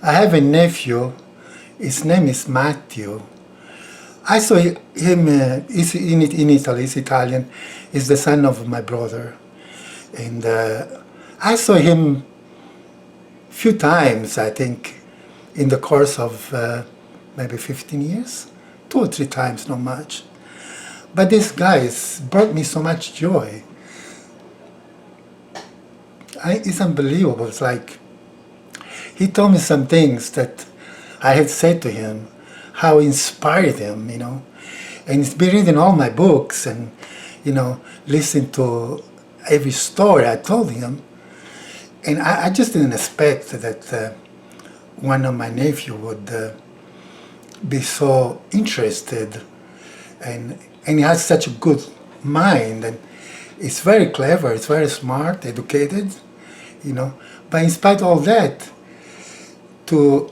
I have a nephew. His name is Matthew. I saw him. He's in Italy. He's Italian. He's the son of my brother, and I saw him few times. I think in the course of maybe 15 years, 2 or 3 times, not much. But these guys brought me so much joy. It's unbelievable. It's like he told me some things that I had said to him, how it inspired him, And he's been reading all my books and, listening to every story I told him. And I just didn't expect that one of my nephew would be so interested, and he has such a good mind, and it's very clever, it's very smart, educated, But in spite of all that, to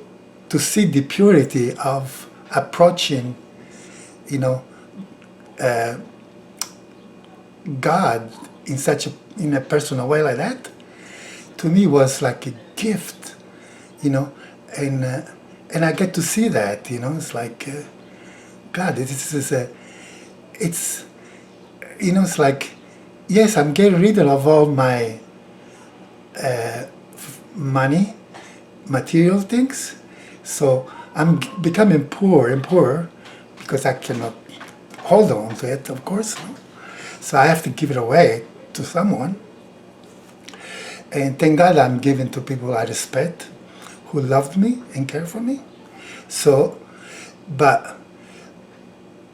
see the purity of approaching, God in a personal way like that, to me was like a gift, and I get to see that, it's like, God, it's like, yes, I'm getting rid of all my money, material things, so I'm becoming poorer and poorer because I cannot hold on to it, of course. So I have to give it away to someone. And thank God I'm giving to people I respect, who loved me and care for me. So, but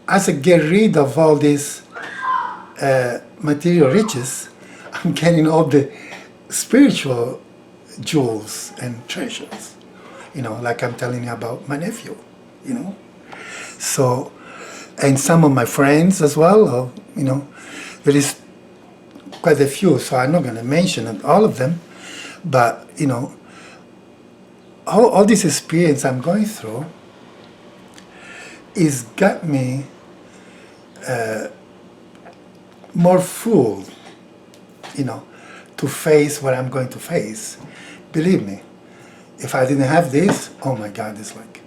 as I get rid of all these material riches, I'm getting all the spiritual jewels and treasures, like I'm telling you about my nephew, So, and some of my friends as well, there is quite a few, so I'm not going to mention all of them, but, all this experience I'm going through is got me more full, to face what I'm going to face. Believe me, if I didn't have this, oh my God, it's like,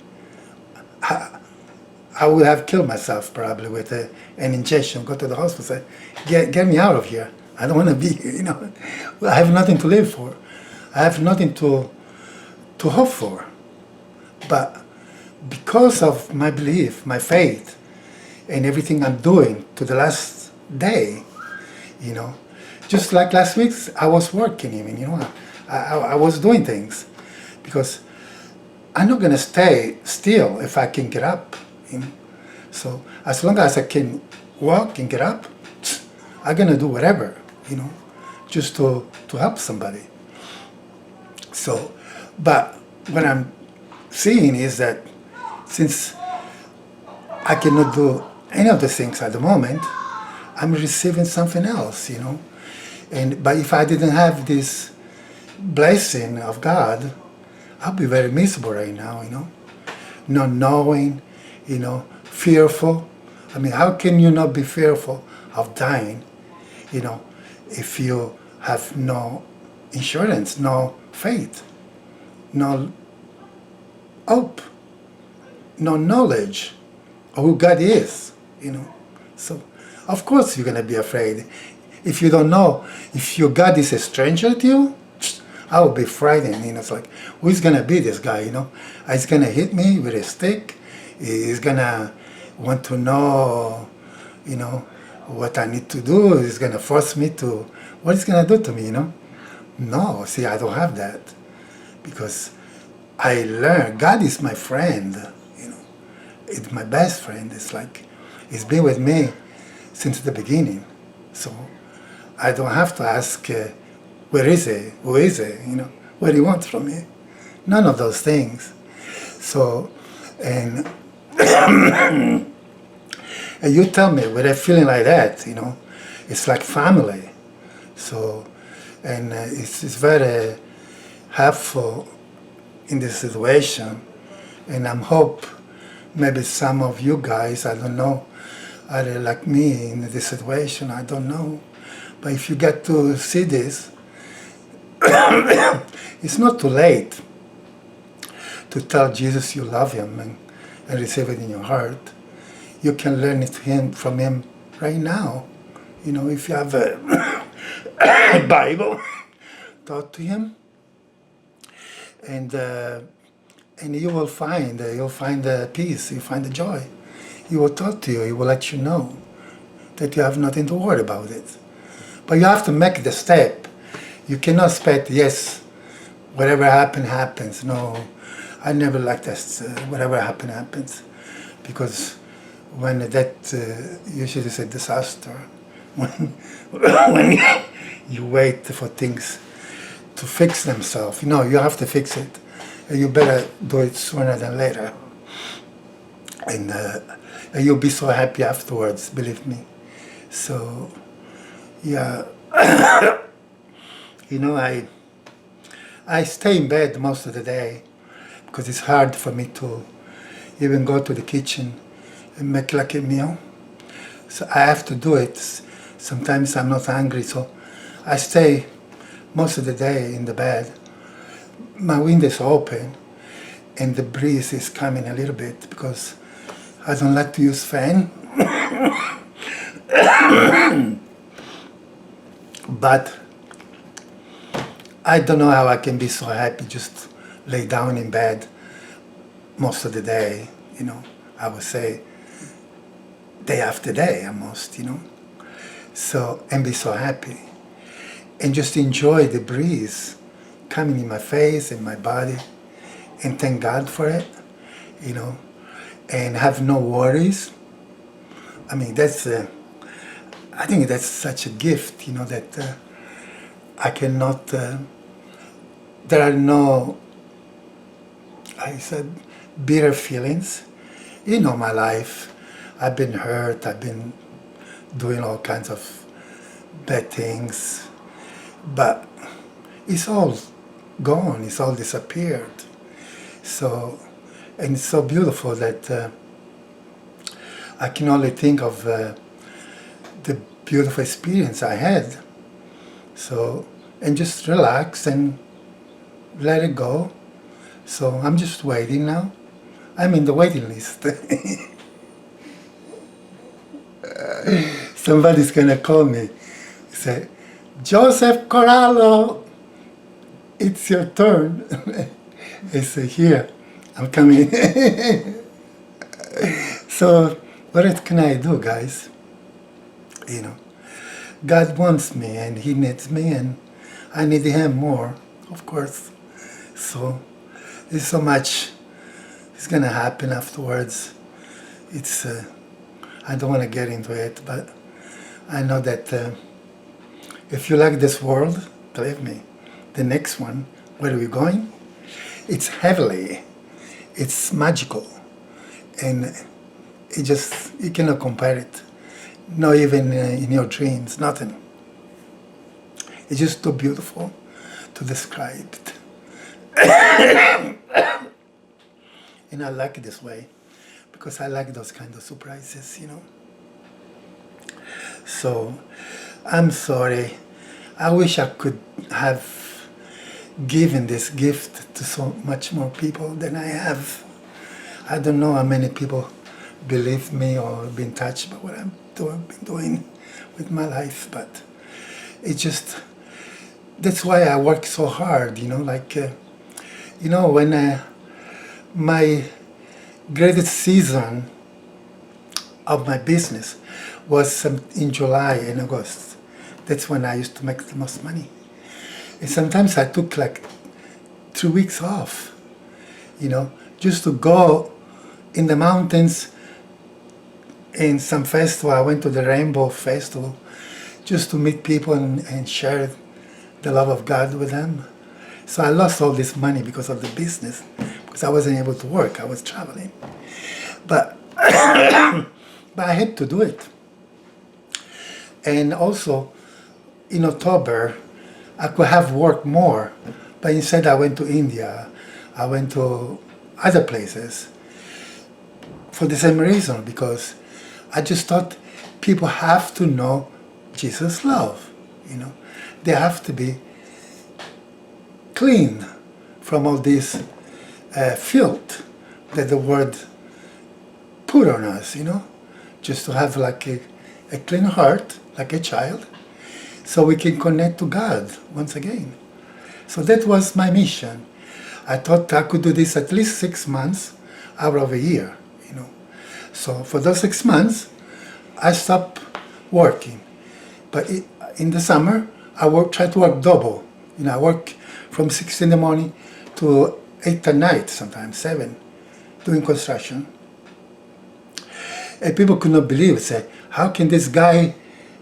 I would have killed myself probably with an injection, go to the hospital, say, get me out of here. I don't want to be here, I have nothing to live for. I have nothing to hope for. But because of my belief, my faith, and everything I'm doing to the last day, just like last week, I was working even, I was doing things, because I'm not going to stay still if I can get up, So as long as I can walk and get up, I'm going to do whatever, just to help somebody. So, but what I'm seeing is that since I cannot do any of the things at the moment, I'm receiving something else, But if I didn't have this blessing of God, I'll be very miserable right now, Not knowing, fearful. I mean, how can you not be fearful of dying, if you have no insurance, no faith, no hope, no knowledge of who God is, So, of course you're going to be afraid. If you don't know, if your God is a stranger to you, I would be frightened, It's like, who's going to be this guy, He's going to hit me with a stick. He's going to want to know, what I need to do. He's going to force me to, what he's going to do to me, No, see, I don't have that. Because I learned, God is my friend, It's my best friend. It's like, he's been with me since the beginning. So I don't have to ask, where is he? Who is he? What do you want from me? None of those things. So, and, and you tell me, with a feeling like that, it's like family. So, and it's very helpful in this situation. And I'm hope maybe some of you guys, I don't know, are like me in this situation, I don't know. But if you get to see this, it's not too late. to tell Jesus you love him and receive it in your heart, you can learn it from him right now. You know, if you have a Bible, talk to him, and you will find the peace, you find the joy. He will talk to you. He will let you know that you have nothing to worry about it. But you have to make the step. You cannot expect, yes, whatever happens. No, I never like this. Whatever happens, because when that usually is a disaster. When you wait for things to fix themselves, you have to fix it. You better do it sooner than later, and you'll be so happy afterwards. Believe me. So, yeah, I stay in bed most of the day because it's hard for me to even go to the kitchen and make like a meal. So I have to do it. Sometimes I'm not hungry, so I stay most of the day in the bed. My window is open and the breeze is coming a little bit because I don't like to use fan. But I don't know how I can be so happy just lay down in bed most of the day, I would say day after day almost, so, and be so happy and just enjoy the breeze coming in my face and my body and thank God for it, and have no worries. I mean, I think that's such a gift, that I cannot, there are no, I said, bitter feelings. My life, I've been hurt, I've been doing all kinds of bad things, but it's all gone, it's all disappeared. So, and it's so beautiful that I can only think of the beautiful experience I had. So, and just relax and let it go. So I'm just waiting now. I'm in the waiting list. Somebody's gonna call me, say, Joseph Corallo, it's your turn. I say, here, I'm coming. So what can I do, guys? God wants me and he needs me and I need him more, of course. So there's so much is gonna happen afterwards. It's I don't want to get into it, but I know that if you like this world, believe me, the next one, where are we going? It's heavenly, it's magical, and you cannot compare it. Not even in your dreams, nothing. It's just too beautiful to describe it. And I like it this way because I like those kind of surprises, So I'm sorry. I wish I could have given this gift to so much more people than I have. I don't know how many people believe me or been touched by what I've been doing with my life, but it's just, that's why I work so hard, when my greatest season of my business was in July and August. That's when I used to make the most money. And sometimes I took like 2 weeks off, just to go in the mountains. In some festival, I went to the Rainbow Festival just to meet people and share the love of God with them. So I lost all this money because of the business, because I wasn't able to work. I was traveling. But, but I had to do it. And also, in October, I could have worked more, but instead I went to India. I went to other places for the same reason, because I just thought people have to know Jesus' love, They have to be clean from all this filth that the world put on us, just to have like a clean heart, like a child, so we can connect to God once again. So that was my mission. I thought I could do this at least 6 months out of a year, So for those 6 months, I stopped working. But in the summer, I try to work double. I work from 6 in the morning to 8 at night, sometimes 7, doing construction. And people could not believe it, say, how can this guy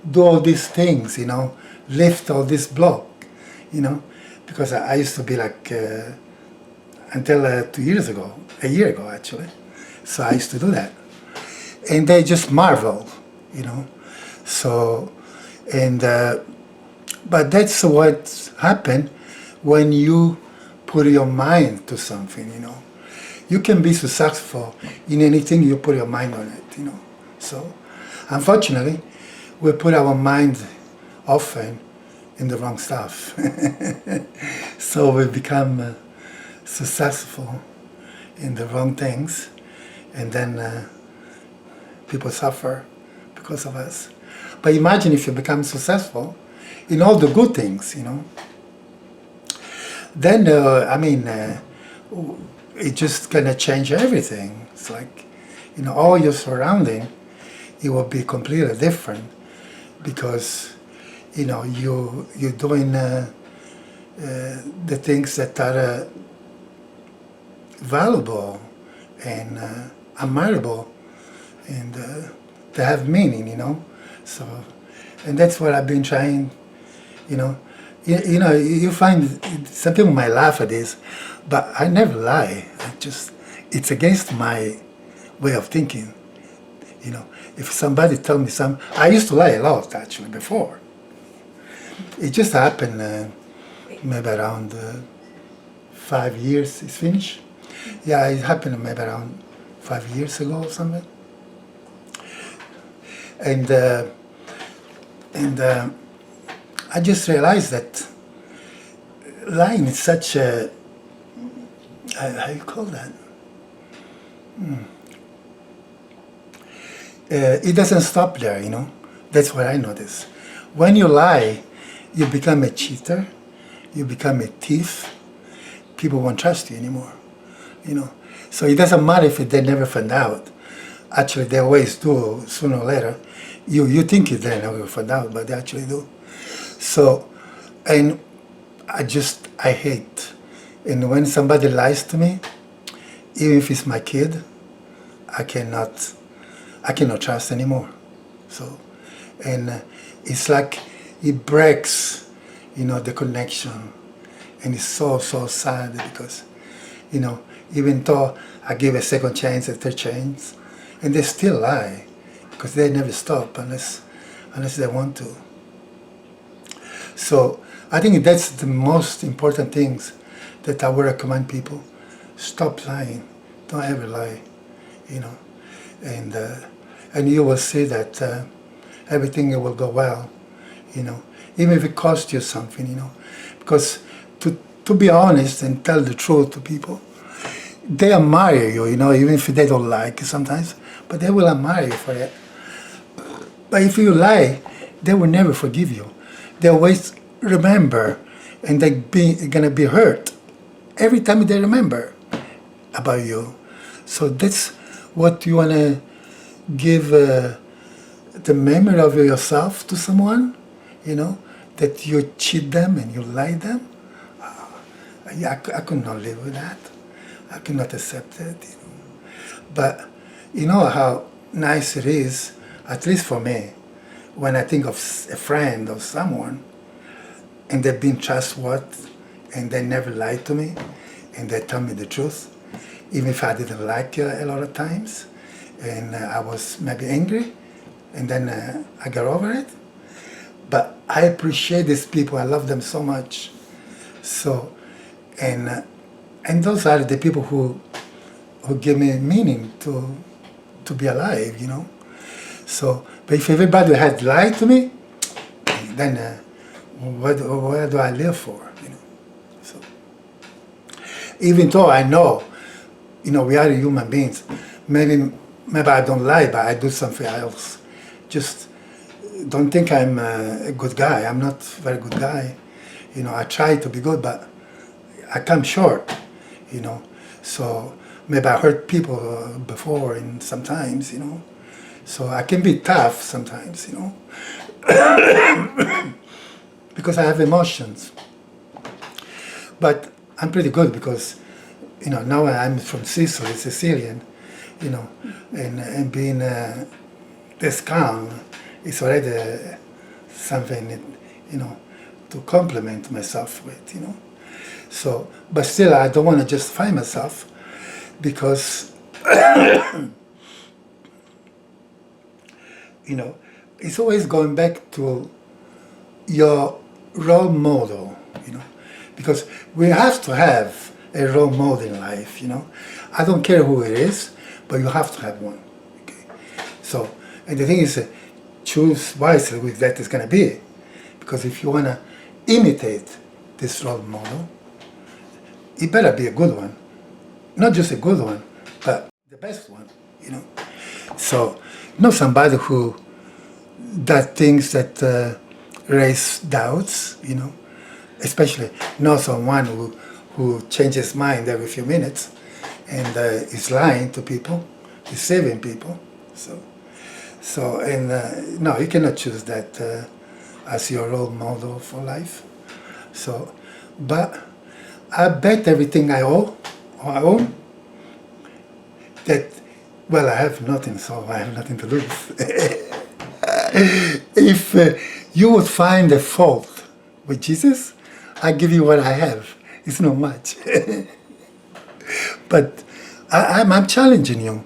do all these things, lift all this block, Because I used to be like, until 2 years ago, a year ago actually. So I used to do that. And they just marvel, So, but that's what happened when you put your mind to something, You can be successful in anything you put your mind on it, So, unfortunately, we put our mind often in the wrong stuff. So we become successful in the wrong things, and then people suffer because of us. But imagine if you become successful in all the good things, Then, it just gonna change everything. It's like, all your surrounding, it will be completely different because, you're doing the things that are valuable and admirable and they have meaning, So, and that's what I've been trying, You find some people might laugh at this, but I never lie. It's against my way of thinking. If somebody tells me something, I used to lie a lot actually before. It just happened maybe around 5 years. It's finished. Yeah, it happened maybe around 5 years ago or something. And I just realized that lying is such a, how you call that? It doesn't stop there, That's what I notice. When you lie, you become a cheater, you become a thief. People won't trust you anymore, So it doesn't matter if they never find out. Actually, they always do sooner or later. You think they never find out, but they actually do. So, and I hate. And when somebody lies to me, even if it's my kid, I cannot trust anymore. So, and it's like it breaks, the connection. And it's so sad because, even though I give a second chance, a third chance, and they still lie because they never stop unless they want to. So I think that's the most important things that I would recommend people. Stop lying. Don't ever lie, and you will see that everything will go well, even if it costs you something, because to be honest and tell the truth to people, they admire you, even if they don't like it sometimes, but they will admire you for it. But if you lie, they will never forgive you. They always remember, and they're gonna be hurt every time they remember about you. So that's what you wanna give the memory of yourself to someone, that you cheat them and you lie them. I could not live with that. I could not accept it. But you know how nice it is, at least for me, when I think of a friend or someone, and they've been trustworthy, and they never lied to me, and they tell me the truth, even if I didn't like it a lot of times, and I was maybe angry, and then I got over it. But I appreciate these people. I love them so much. So, and those are the people who give me meaning to be alive, So, but if everybody had lied to me, then what do I live for, So, even though I know we are human beings. Maybe I don't lie, but I do something else. Just don't think I'm a good guy. I'm not a very good guy. I try to be good, but I come short. So maybe I hurt people before, and sometimes, So I can be tough sometimes, because I have emotions. But I'm pretty good because, now I'm from Sicily, Sicilian, and being this calm is already something, to compliment myself with, So, but still, I don't want to justify myself because, it's always going back to your role model, because we have to have a role model in life, I don't care who it is, but you have to have one. Okay? So, and the thing is, choose wisely who that is going to be, because if you want to imitate this role model, it better be a good one, not just a good one, but the best one, So, not somebody who does things that raise doubts, especially not someone who changes his mind every few minutes and is lying to people, deceiving people. So and no, you cannot choose that as your role model for life. So, but I bet everything I own, that, well, I have nothing, so I have nothing to lose. If you would find a fault with Jesus, I give you what I have. It's not much. But I'm challenging you.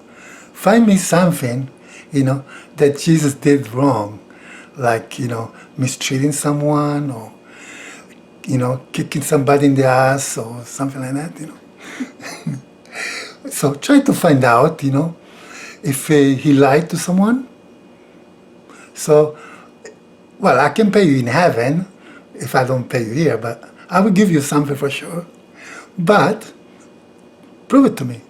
Find me something, that Jesus did wrong, like, mistreating someone or, kicking somebody in the ass or something like that, So try to find out, if he lied to someone. So, well, I can pay you in heaven if I don't pay you here, but I will give you something for sure. But, prove it to me.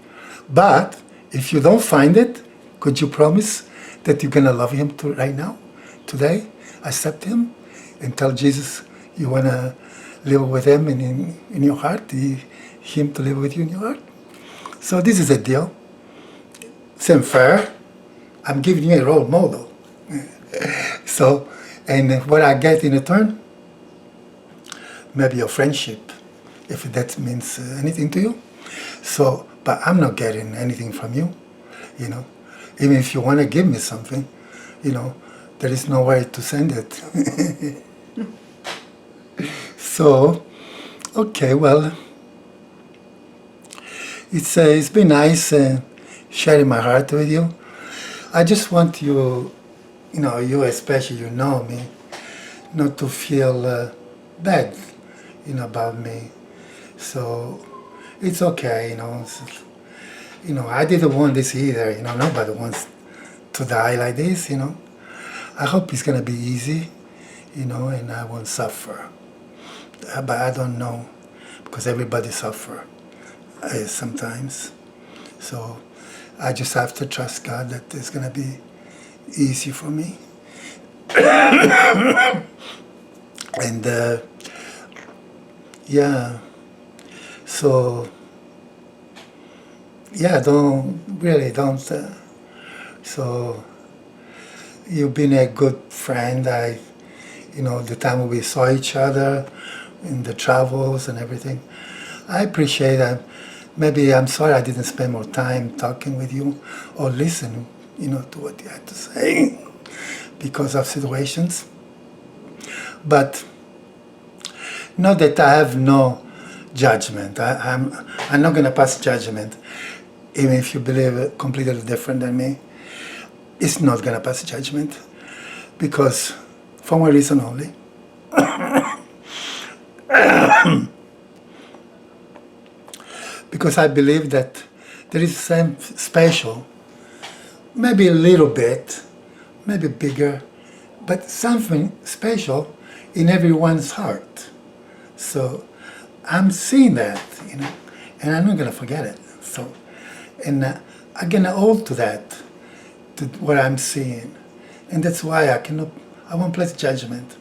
But, if you don't find it, could you promise that you're going to love him right now, today? Accept him and tell Jesus you want to live with him in your heart, him to live with you in your heart? So this is a deal. Same fair. I'm giving you a role model. So, and what I get in return, maybe your friendship, if that means anything to you. So, but I'm not getting anything from you, Even if you want to give me something, there is no way to send it. So, okay, well, it's been nice sharing my heart with you. I just want you, you especially, you know me, not to feel bad, about me. So it's okay, I didn't want this either, nobody wants to die like this, I hope it's gonna be easy, and I won't suffer. But I don't know, because everybody suffers sometimes. So I just have to trust God that it's gonna be easy for me. And yeah, so yeah, don't. So you've been a good friend. The time we saw each other in the travels and everything, I appreciate that. Maybe I'm sorry I didn't spend more time talking with you or listen, to what you had to say because of situations. But not that I have no judgment. I'm not going to pass judgment, even if you believe completely different than me. It's not going to pass judgment because, for one reason only. Because I believe that there is something special, maybe a little bit, maybe bigger, but something special in everyone's heart. So I'm seeing that, and I'm not going to forget it. So And I'm getting old to that, to what I'm seeing. And that's why I won't place judgment.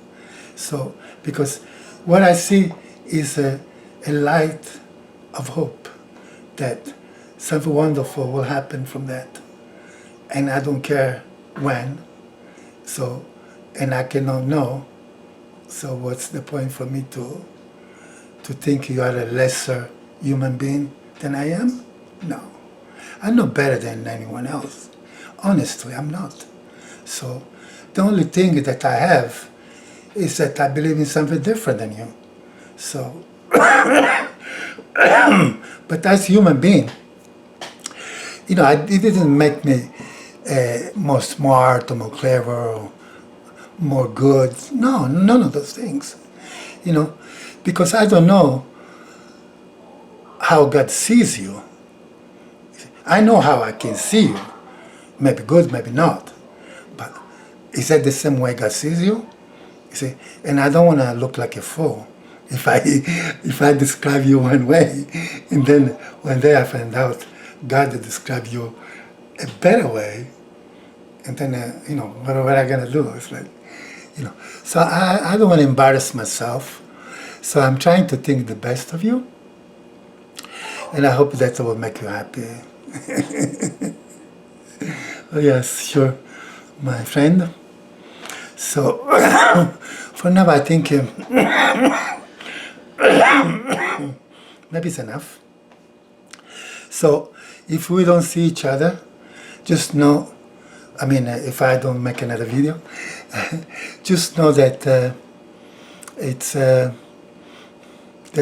So, because what I see is a light of hope that something wonderful will happen from that. And I don't care when. So, and I cannot know. So what's the point for me to think you are a lesser human being than I am? No. I'm not better than anyone else. Honestly, I'm not. So the only thing that I have is that I believe in something different than you. So, but as a human being, it didn't make me more smart or more clever or more good. No, none of those things. Because I don't know how God sees you. I know how I can see you. Maybe good, maybe not. But is that the same way God sees you? You see, and I don't want to look like a fool if I describe you one way, and then one day I find out God described you a better way, and then what am I gonna do? It's like, So I don't want to embarrass myself. So I'm trying to think the best of you, and I hope that will make you happy. Oh yes, sure, my friend. So for now, I think maybe it's enough. So if we don't see each other, just know, if I don't make another video, just know that this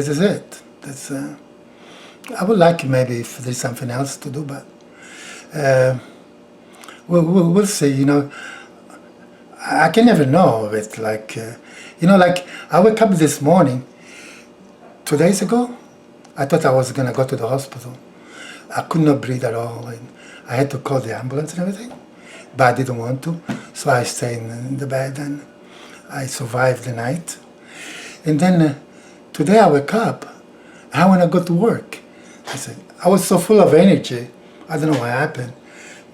is it. I would like maybe if there's something else to do, but we'll see. I can never know of it. Like I woke up this morning, 2 days ago. I thought I was gonna go to the hospital. I could not breathe at all, and I had to call the ambulance and everything, but I didn't want to, so I stayed in the bed and I survived the night. And then today I wake up, I want to go to work. I was so full of energy. I don't know what happened.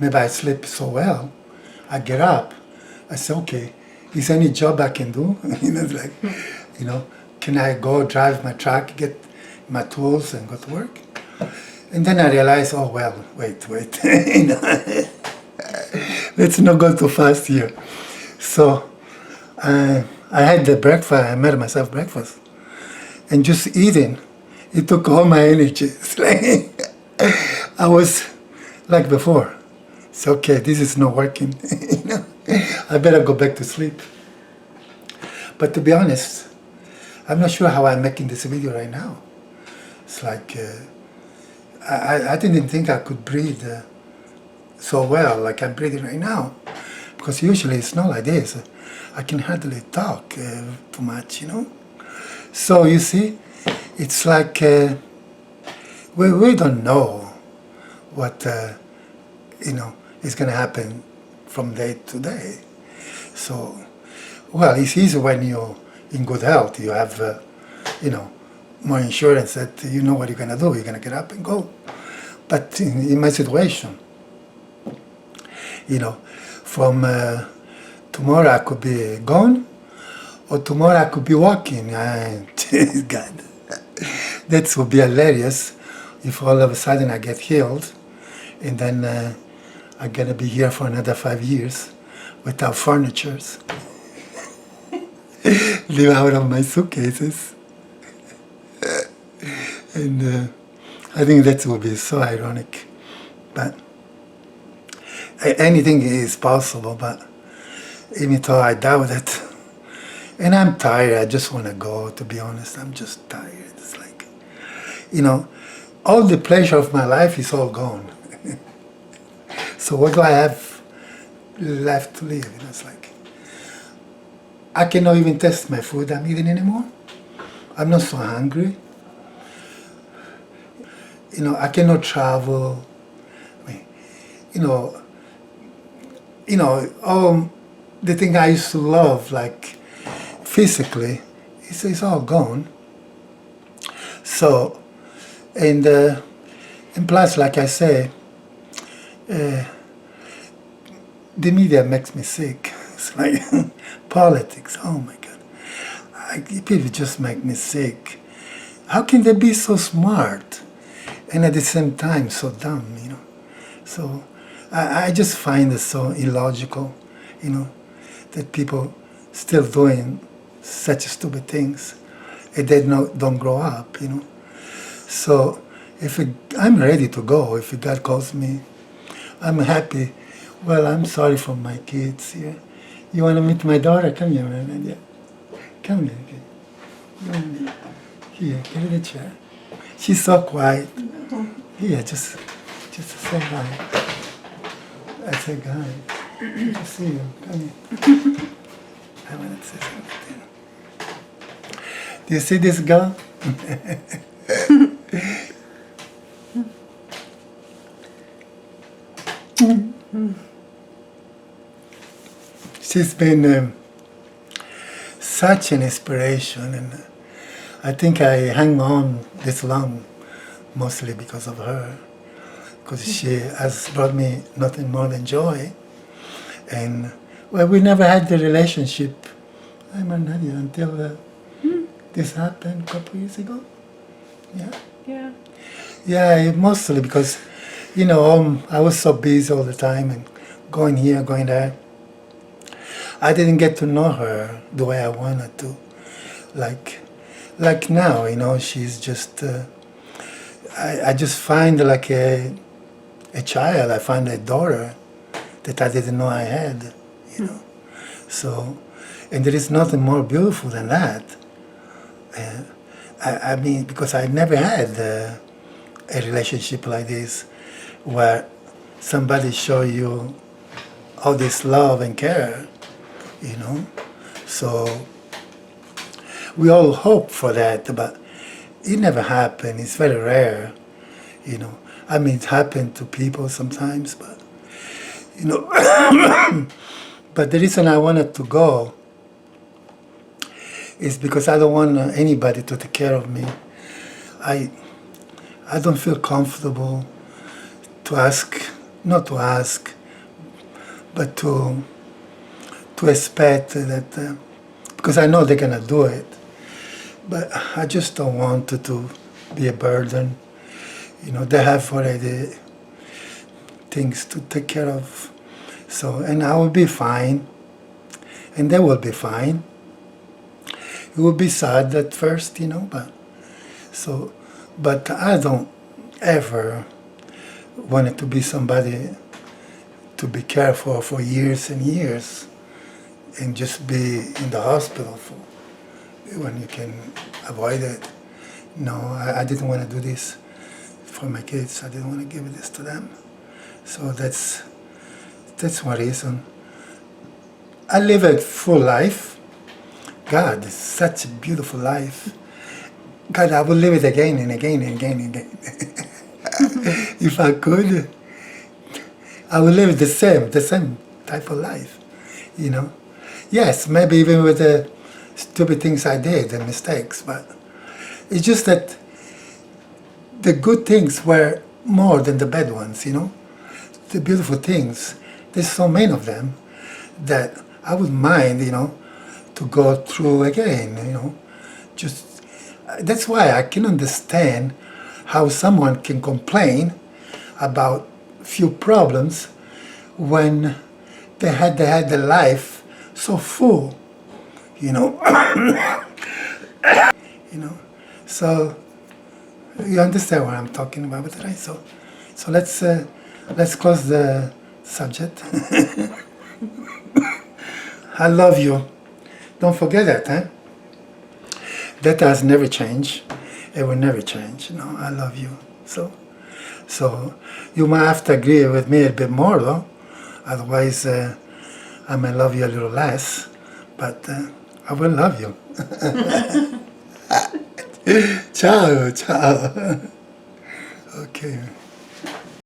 Maybe I sleep so well. I get up. I say, okay, is there any job I can do? It's like, can I go drive my truck, get my tools and go to work? And then I realized, oh, well, wait. Let's not go too fast here. So I had the breakfast, I made myself breakfast. And just eating, it took all my energy. It's like I was like before. It's okay, this is not working. I better go back to sleep. But to be honest, I'm not sure how I'm making this video right now. It's like, I didn't think I could breathe so well like I'm breathing right now. Because usually it's not like this. I can hardly talk too much, So you see, it's like we don't know what, is going to happen from day to day. So, well, it's easy when you're in good health. You have, more insurance that you know what you're going to do. You're going to get up and go. But in my situation, from tomorrow I could be gone, or tomorrow I could be walking. God, that would be hilarious if all of a sudden I get healed, and then I'm going to be here for another 5 years without furnitures. Live out of my suitcases. And I think that would be so ironic. But anything is possible, but even though I doubt it. And I'm tired, I just want to go, to be honest. I'm just tired. It's like, all the pleasure of my life is all gone. So what do I have left to live? It's like, I cannot even taste my food I'm eating anymore. I'm not so hungry. I cannot travel. All the thing I used to love, like physically, it's all gone. So, and plus, like I say, The media makes me sick. It's like politics. Oh my God, people just make me sick. How can they be so smart and at the same time so dumb? So I just find it so illogical, that people still doing such stupid things and they don't grow up. So I'm ready to go. If God calls me, I'm happy. Well, I'm sorry for my kids here. You want to meet my daughter? Come here, man. Yeah. Come here. Okay. Here, get in the chair. She's so quiet. Here, just say hi. I say hi. Good to see you. Come here. I want to say something. Do you see this girl? She's been such an inspiration, and I think I hang on this long mostly because of her, because she has brought me nothing more than joy. And well, we never had the relationship, I'm a Nadia, until this happened a couple years ago. Yeah, mostly because I was so busy all the time and going here, going there. I didn't get to know her the way I wanted to. Like now, she's just, I just find like a child, I find a daughter that I didn't know I had. So, and there is nothing more beautiful than that. I mean, because I never had a relationship like this where somebody show you all this love and care. So we all hope for that, but it never happened. It's very rare. I mean, it happened to people sometimes, but but the reason I wanted to go is because I don't want anybody to take care of me. I don't feel comfortable to ask, not to ask, but to expect that, because I know they're gonna do it, but I just don't want it to be a burden. They have already things to take care of. So, and I will be fine, and they will be fine. It will be sad at first, but I don't ever want it to be somebody to be cared for years and years, and just be in the hospital when you can avoid it. No, I didn't want to do this for my kids. I didn't want to give this to them. So that's one reason. I live a full life. God, it's such a beautiful life. God, I will live it again and again and again and again. If I could, I will live the same type of life, Yes, maybe even with the stupid things I did, the mistakes, but it's just that the good things were more than the bad ones, The beautiful things, there's so many of them that I would mind, to go through again, Just, that's why I can understand how someone can complain about few problems when they had their life so full, So you understand what I'm talking about, right? So let's close the subject. I love you. Don't forget that, huh? That has never changed. It will never change. I love you. So you might have to agree with me a bit more, though. Otherwise, I might love you a little less. But I will love you. Ciao, ciao. Okay.